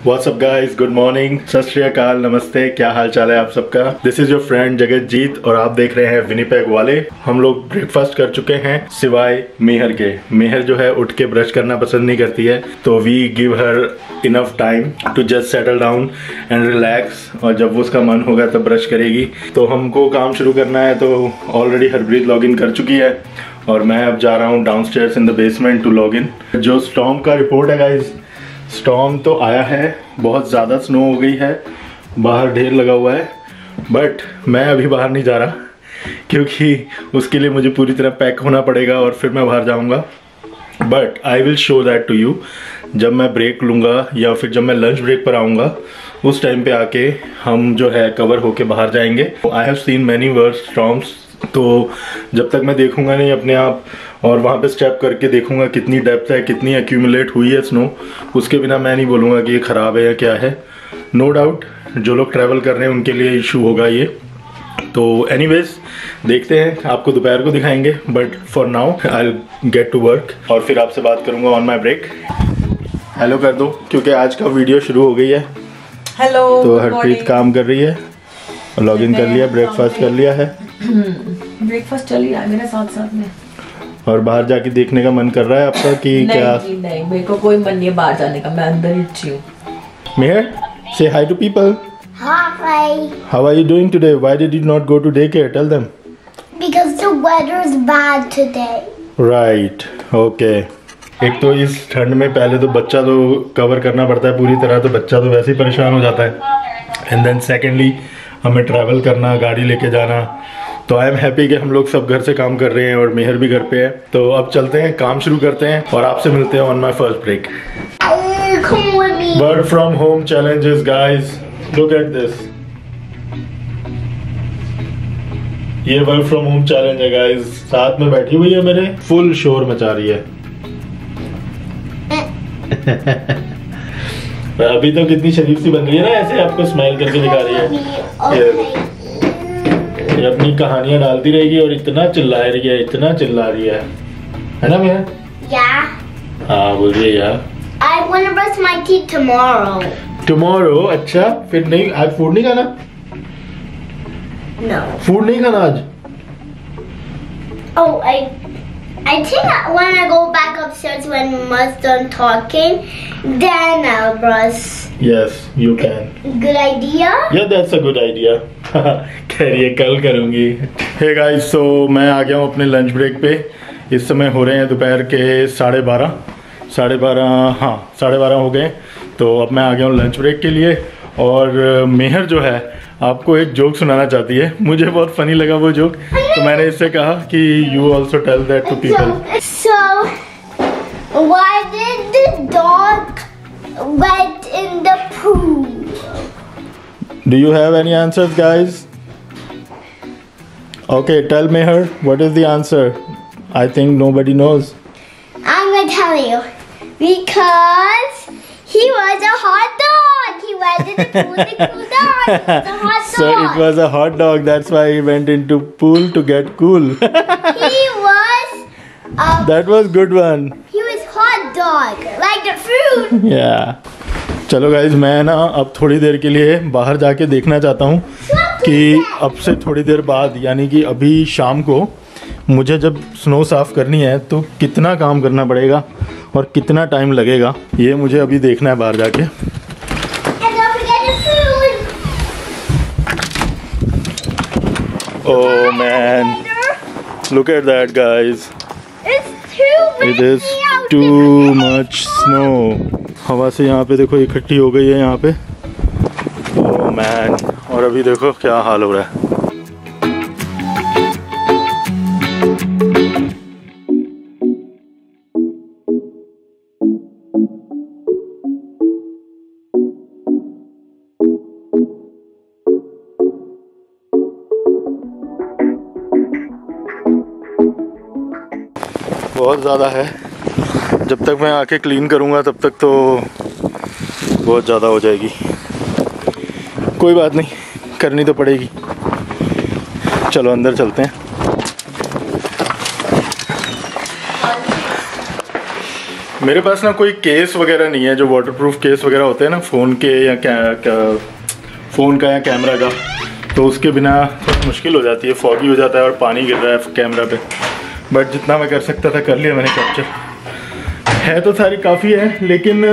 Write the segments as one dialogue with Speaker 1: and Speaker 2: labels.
Speaker 1: What's up guys, good morning, सत श्री अकाल, नमस्ते, क्या हाल चाल है आप सबका। This is your friend Jagatjit और आप देख रहे हैं विनीपेग वाले। हम लोग ब्रेकफास्ट कर चुके हैं सिवाय मेहर के। मेहर जो है उठ के ब्रश करना पसंद नहीं करती है, तो we give her enough time to just settle down and relax, और जब वो उसका मन होगा तब ब्रश करेगी। तो हमको काम शुरू करना है, तो ऑलरेडी हरप्रीत लॉग इन कर चुकी है और मैं अब जा रहा हूँ downstairs in the basement to log in. जो स्टॉर्म का रिपोर्ट है गाइज, स्टॉर्म तो आया है, बहुत ज़्यादा स्नो हो गई है, बाहर ढेर लगा हुआ है, बट मैं अभी बाहर नहीं जा रहा क्योंकि उसके लिए मुझे पूरी तरह पैक होना पड़ेगा और फिर मैं बाहर जाऊंगा। But I will show that to you जब मैं ब्रेक लूँगा या फिर जब मैं लंच ब्रेक पर आऊँगा, उस टाइम पे आके हम जो है कवर होके बाहर जाएंगे। I have seen many worse storms, तो जब तक मैं देखूंगा नहीं अपने आप और वहाँ पे स्टेप करके देखूंगा कितनी डेप्थ है, कितनी एक्यूमुलेट हुई है स्नो, उसके बिना मैं नहीं बोलूँगा कि ये ख़राब है या क्या है। नो डाउट जो लोग ट्रैवल कर रहे हैं उनके लिए इशू होगा ये। तो एनीवेज देखते हैं, आपको दोपहर को दिखाएंगे, but for now I will get to work और फिर आपसे बात करूँगा ऑन माई ब्रेक। हेलो कर दो क्योंकि आज का वीडियो शुरू हो गई है।
Speaker 2: हेलो।
Speaker 1: तो हरप्रीत काम कर रही है, लॉग इन कर लिया, ब्रेकफास्ट कर लिया है,
Speaker 2: ब्रेकफास्ट चल रहा है मेरे साथ साथ में,
Speaker 1: और बाहर जाके देखने का मन कर रहा है आपका कि
Speaker 2: नहीं,
Speaker 1: क्या?
Speaker 2: जी नहीं, मेरे को कोई मन नहीं है बाहर जाने का, मैं अंदर ही अच्छी हूँ।
Speaker 1: मेहर, say hi to people.
Speaker 3: Hi.
Speaker 1: How are you doing today? Why did you not go to daycare? Tell them.
Speaker 3: Because the weather is bad today.
Speaker 1: Right. Okay. एक तो इस ठंड में पहले तो बच्चा तो कवर करना पड़ता है पूरी तरह, तो बच्चा तो वैसे ही परेशान हो जाता है, एंड देन सेकेंडली हमें ट्रैवल करना, गाड़ी लेके जाना। तो आई एम हैप्पी कि हम लोग सब घर से काम कर रहे हैं और मेहर भी घर पे है। तो अब चलते हैं, काम शुरू करते हैं और आपसे मिलते हैं on my first break.
Speaker 3: Come with me.
Speaker 1: Work from home challenges guys, look at this. ये वर्क फ्रॉम होम चैलेंज है गाइस, साथ में बैठी हुई है मेरे, फुल शोर मचा रही है। अभी तो कितनी शरीफ सी बन रही है ना, ऐसे आपको स्माइल करके दिखा रही है। ये अपनी कहानियां डालती रहेगी और इतना चिल्ला रही है, इतना चिल्ला रही है ना भैया?
Speaker 3: Yeah.
Speaker 1: हाँ बोलिए यार।
Speaker 3: I want to brush my teeth tomorrow.
Speaker 1: Tomorrow? अच्छा, फिर नहीं, आज फूड नहीं खाना?
Speaker 3: No.
Speaker 1: फूड नहीं खाना आज?
Speaker 3: Oh, I think when I go back upstairs when Mama's done talking, then I'll brush.
Speaker 1: Yes, you can.
Speaker 3: Good idea.
Speaker 1: Yeah, that's a good idea. कह रही है कल करूँगी। Hey guys, so मैं आ गया हूँ अपने लंच ब्रेक पे। इस समय हो रहे हैं दोपहर के 12:30, हाँ 12:30 हो गए। तो अब मैं आ गया हूँ लंच ब्रेक के लिए, और मेहर जो है आपको एक जोक सुनाना चाहती है। मुझे बहुत फनी लगा वो जोक, तो मैंने इससे कहा कि you also tell that to people.
Speaker 3: So, why did the dog went in the pool?
Speaker 1: Do you have any answers, guys? Okay, tell Meher, what is the answer? I think nobody knows.
Speaker 3: I'm gonna tell you. Because he was a hot dog. He went in the pool to cool down. He was a hot dog.
Speaker 1: So it was a hot dog, that's why he went into pool to get cool.
Speaker 3: He was.
Speaker 1: That was good one.
Speaker 3: He was hot dog, like the fruit.
Speaker 1: Yeah. चलो guys, मैं ना अब थोड़ी देर के लिए बाहर जाके देखना चाहता हूँ कि अब से थोड़ी देर बाद, यानी कि अभी शाम को मुझे जब स्नो साफ़ करनी है तो कितना काम करना पड़ेगा और कितना टाइम लगेगा, ये मुझे अभी देखना है बाहर जाके।
Speaker 3: And don't forget the food.
Speaker 1: Oh man, look at that guys.
Speaker 3: It's too
Speaker 1: It
Speaker 3: windy
Speaker 1: is
Speaker 3: out
Speaker 1: too much snow. हवा से यहाँ पे देखो इकट्ठी हो गई है यहाँ पे। ओह मैन, और अभी देखो क्या हाल हो रहा है। बहुत ज़्यादा है, जब तक मैं आके क्लीन करूँगा तब तक तो बहुत ज़्यादा हो जाएगी। कोई बात नहीं, करनी तो पड़ेगी। चलो अंदर चलते हैं। मेरे पास ना कोई केस वगैरह नहीं है, जो वाटरप्रूफ केस वगैरह होते हैं ना फ़ोन के या फ़ोन का या कैमरा का, तो उसके बिना थोड़ी मुश्किल हो जाती है, फॉगी हो जाता है और पानी गिर रहा है कैमरा पे। बट जितना मैं कर सकता था कर लिया मैंने कैप्चर। है तो सारी काफ़ी है, लेकिन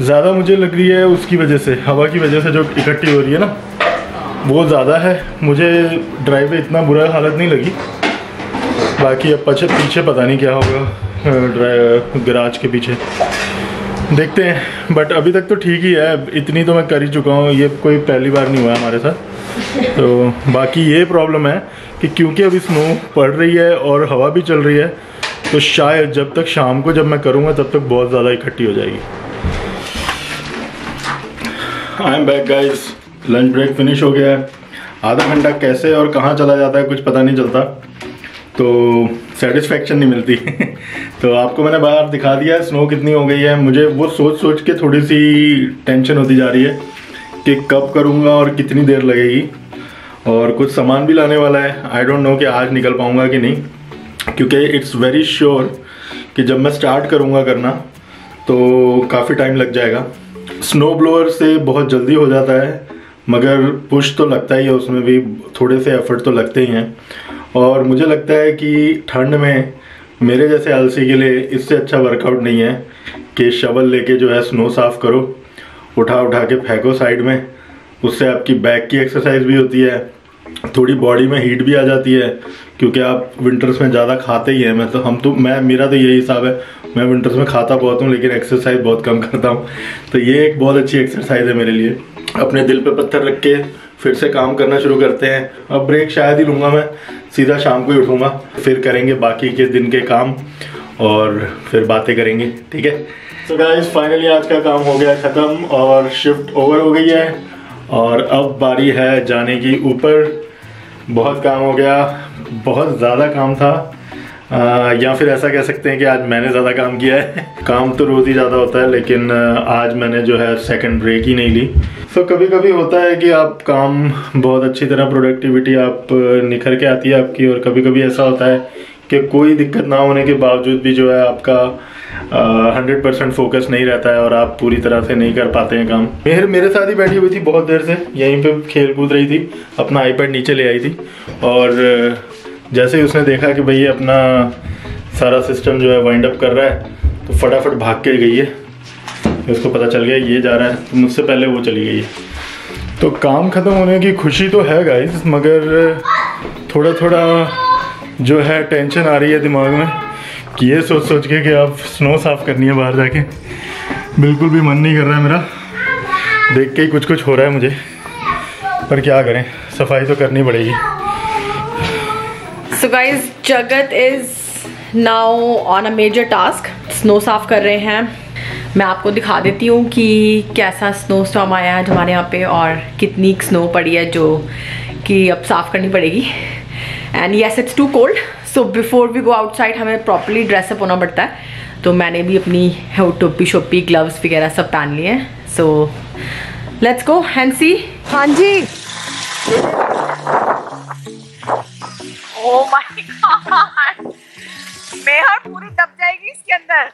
Speaker 1: ज़्यादा मुझे लग रही है उसकी वजह से, हवा की वजह से जो इकट्ठी हो रही है ना वो ज़्यादा है। मुझे ड्राइव में इतना बुरा हालत नहीं लगी, बाकी अब पीछे पता नहीं क्या होगा गैराज के पीछे, देखते हैं। बट अभी तक तो ठीक ही है, इतनी तो मैं कर ही चुका हूँ, ये कोई पहली बार नहीं हुआ हमारे साथ। तो बाकी ये प्रॉब्लम है कि क्योंकि अभी स्नो पड़ रही है और हवा भी चल रही है, तो शायद जब तक शाम को जब मैं करूँगा तब तक बहुत ज़्यादा इकट्ठी हो जाएगी। I am back guys, lunch break finish हो गया है। आधा घंटा कैसे और कहाँ चला जाता है कुछ पता नहीं चलता, तो सेटिस्फेक्शन नहीं मिलती। तो आपको मैंने बाहर दिखा दिया है स्नो कितनी हो गई है। मुझे वो सोच के थोड़ी सी टेंशन होती जा रही है कि कब करूँगा और कितनी देर लगेगी, और कुछ सामान भी लाने वाला है। आई डोंट नो कि आज निकल पाऊँगा कि नहीं, क्योंकि इट्स वेरी श्योर कि जब मैं स्टार्ट करूँगा करना तो काफ़ी टाइम लग जाएगा। स्नो ब्लोअर से बहुत जल्दी हो जाता है, मगर पुश तो लगता ही है, उसमें भी थोड़े से एफर्ट तो लगते ही हैं। और मुझे लगता है कि ठंड में मेरे जैसे आलसी के लिए इससे अच्छा वर्कआउट नहीं है कि शवल लेके जो है स्नो साफ़ करो, उठा के फेंको साइड में। उससे आपकी बैक की एक्सरसाइज भी होती है, थोड़ी बॉडी में हीट भी आ जाती है, क्योंकि आप विंटर्स में ज़्यादा खाते ही हैं। मेरा तो यही हिसाब है, मैं विंटर्स में खाता बहुत हूँ लेकिन एक्सरसाइज बहुत कम करता हूँ। तो ये एक बहुत अच्छी एक्सरसाइज है मेरे लिए। अपने दिल पे पत्थर रख के फिर से काम करना शुरू करते हैं। अब ब्रेक शायद ही लूँगा मैं, सीधा शाम को ही उठूँगा, फिर करेंगे बाकी के दिन के काम और फिर बातें करेंगे, ठीक है। तो गाइस फाइनली आज का काम हो गया ख़त्म और शिफ्ट ओवर हो गई है, और अब बारी है जाने की ऊपर। बहुत काम हो गया, बहुत ज़्यादा काम था, या फिर ऐसा कह सकते हैं कि आज मैंने ज़्यादा काम किया है। काम तो रोज़ ही ज़्यादा होता है, लेकिन आज मैंने जो है सेकंड ब्रेक ही नहीं ली। तो कभी कभी होता है कि आप काम बहुत अच्छी तरह प्रोडक्टिविटी आप निखर के आती है आपकी, और कभी कभी ऐसा होता है कि कोई दिक्कत ना होने के बावजूद भी जो है आपका 100% फोकस नहीं रहता है और आप पूरी तरह से नहीं कर पाते हैं काम। मेरे साथ ही बैठी हुई थी बहुत देर से, यहीं पे खेल कूद रही थी, अपना आईपैड नीचे ले आई थी, और जैसे ही उसने देखा कि भाई अपना सारा सिस्टम जो है वाइंड अप कर रहा है, तो फटाफट भाग के गई है। उसको पता चल गया ये जा रहा है, तो मुझसे पहले वो चली गई है। तो काम ख़त्म होने की खुशी तो है गाइस, मगर थोड़ा थोड़ा जो है टेंशन आ रही है दिमाग में कि ये सोच के कि आप स्नो साफ़ करनी है बाहर जाके। बिल्कुल भी मन नहीं कर रहा है मेरा, देख के ही कुछ हो रहा है मुझे, पर क्या करें, सफाई तो करनी पड़ेगी।
Speaker 2: So guys, जगत is now on a major task. Snow साफ कर रहे हैं। मैं आपको दिखा देती हूँ कि कैसा स्नो स्टॉर्म आया है हमारे यहाँ पे और कितनी स्नो पड़ी है जो कि अब साफ करनी पड़ेगी। And yes it's too cold, so before we go outside हमें प्रॉपरली ड्रेसअप होना पड़ता है। तो मैंने भी अपनी टोपी शोपी ग्लव्स वगैरह सब पहन लिए हैं। सो लेट्स गो एंड सी। हाँ जी, ओह माय गॉड, मेहर पूरी दब जाएगी इसके अंदर।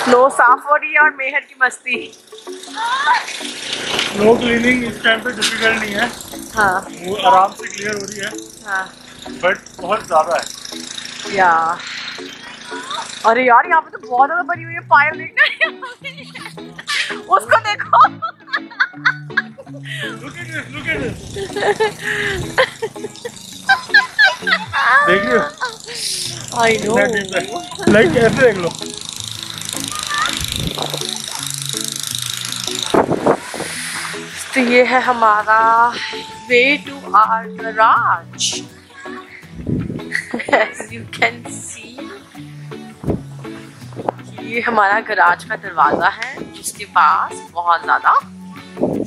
Speaker 2: स्नो साफ हो रही है और मेहर की मस्ती।
Speaker 1: स्नो क्लीनिंग इस टाइम पे डिफिकल्ट नहीं है,
Speaker 2: हाँ
Speaker 1: वो आराम से क्लियर हो रही है,
Speaker 2: हाँ,
Speaker 1: बट बहुत ज़्यादा है
Speaker 2: या। अरे यार यहाँ पे तो बहुत ज़्यादा भरी हुई है, पायल देखना उसको देखो।
Speaker 1: Look at this. देख रहे हो?
Speaker 2: I know.
Speaker 1: लाइक ऐसे देख लो।
Speaker 2: तो ये है हमारा way to our garage. As you can see, ये हमारा गराज का दरवाजा है जिसके पास बहुत ज्यादा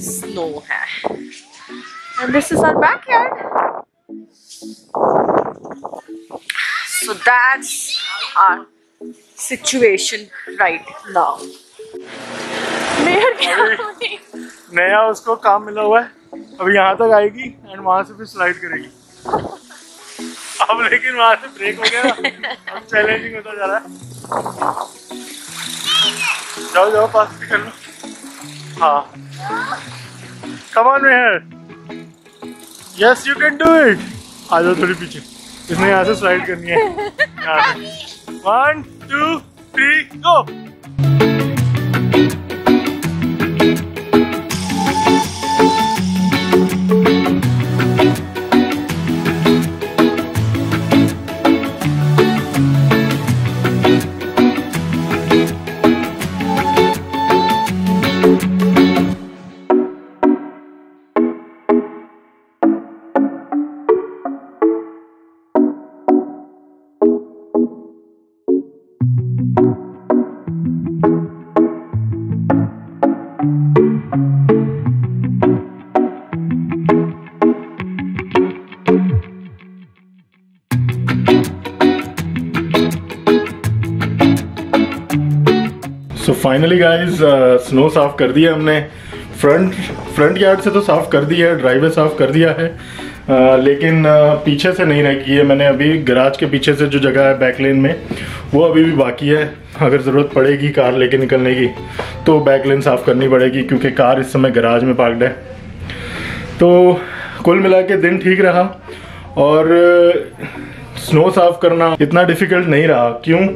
Speaker 2: स्नो है। And this is our backyard. So that's our situation right now. Mehar क्या
Speaker 1: नया उसको काम मिला हुआ है, अब यहाँ तक आएगी एंड वहां से फिर स्लाइड करेगी। अब लेकिन वहां से ब्रेक हो गया, अब चैलेंजिंग होता जा रहा है। जाओ जाओ पास कर लो। हाँ come on Mehar, yes you can do it. आ जाओ थोड़ी पीछे, इसने यहाँ से स्लाइड करनी है। 1 2 3 गो। सो फाइनली गाइज स्नो साफ कर दिया हमने। फ्रंट यार्ड से तो साफ कर दिया है, ड्राइवे साफ कर दिया है, लेकिन पीछे से नहीं रह की है मैंने। अभी गैराज के पीछे से जो जगह है बैक लेन में, वो अभी भी बाकी है। अगर ज़रूरत पड़ेगी कार लेके निकलने की तो बैक लेन साफ़ करनी पड़ेगी, क्योंकि कार इस समय गैराज में पार्क्ड है। तो कुल मिला के दिन ठीक रहा और स्नो साफ़ करना इतना डिफ़िकल्ट नहीं रहा। क्यों?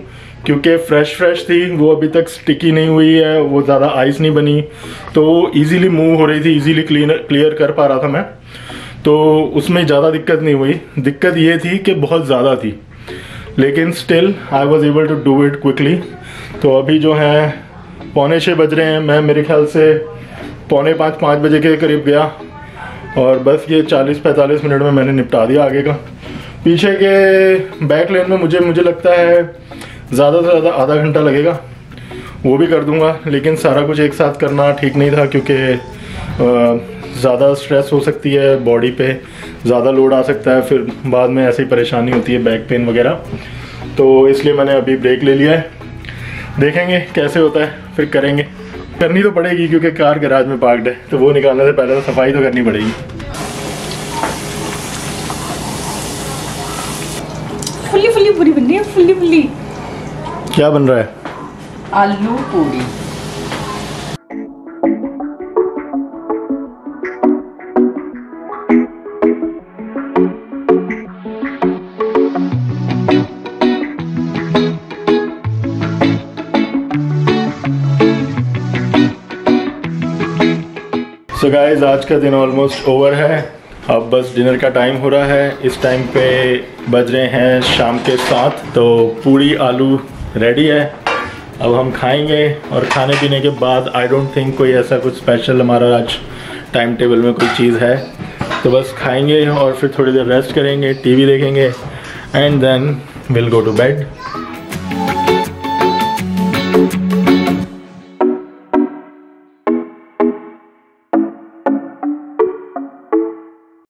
Speaker 1: क्योंकि फ्रेश थी, वो अभी तक स्टिकी नहीं हुई है, वो ज़्यादा आइस नहीं बनी, तो इजीली मूव हो रही थी, इजीली क्लियर कर पा रहा था मैं, तो उसमें ज़्यादा दिक्कत नहीं हुई। दिक्कत ये थी कि बहुत ज़्यादा थी, लेकिन still I was able to do it quickly. तो अभी जो है 4:45 बज रहे हैं, मैं मेरे ख्याल से 4:45 बजे के करीब गया और बस ये 40-45 मिनट में मैंने निपटा दिया आगे का। पीछे के बैक लेन में मुझे लगता है ज़्यादा से ज़्यादा आधा घंटा लगेगा, वो भी कर दूंगा। लेकिन सारा कुछ एक साथ करना ठीक नहीं था, क्योंकि ज़्यादा स्ट्रेस हो सकती है बॉडी पे, ज़्यादा लोड आ सकता है, फिर बाद में ऐसी परेशानी होती है बैक पेन वगैरह। तो इसलिए मैंने अभी ब्रेक ले लिया है, देखेंगे कैसे होता है, फिर करेंगे। करनी तो पड़ेगी क्योंकि कार गैराज में पार्क्ड है, तो वो निकालने से पहले तो सफाई तो करनी पड़ेगी।
Speaker 2: फुल्ली पूरी बन रही है, फुल्ली।
Speaker 1: क्या बन रहा है?
Speaker 2: आलू पूरी।
Speaker 1: सो गाइज आज का दिन ऑलमोस्ट ओवर है, अब बस डिनर का टाइम हो रहा है। इस टाइम पे बज रहे हैं शाम के 7, तो पूरी आलू रेडी है। अब हम खाएंगे और खाने पीने के बाद आई डोंट थिंक कोई ऐसा कुछ स्पेशल हमारा आज टाइम टेबल में कोई चीज़ है, तो बस खाएंगे और फिर थोड़ी देर रेस्ट करेंगे, टीवी देखेंगे and then will go to bed.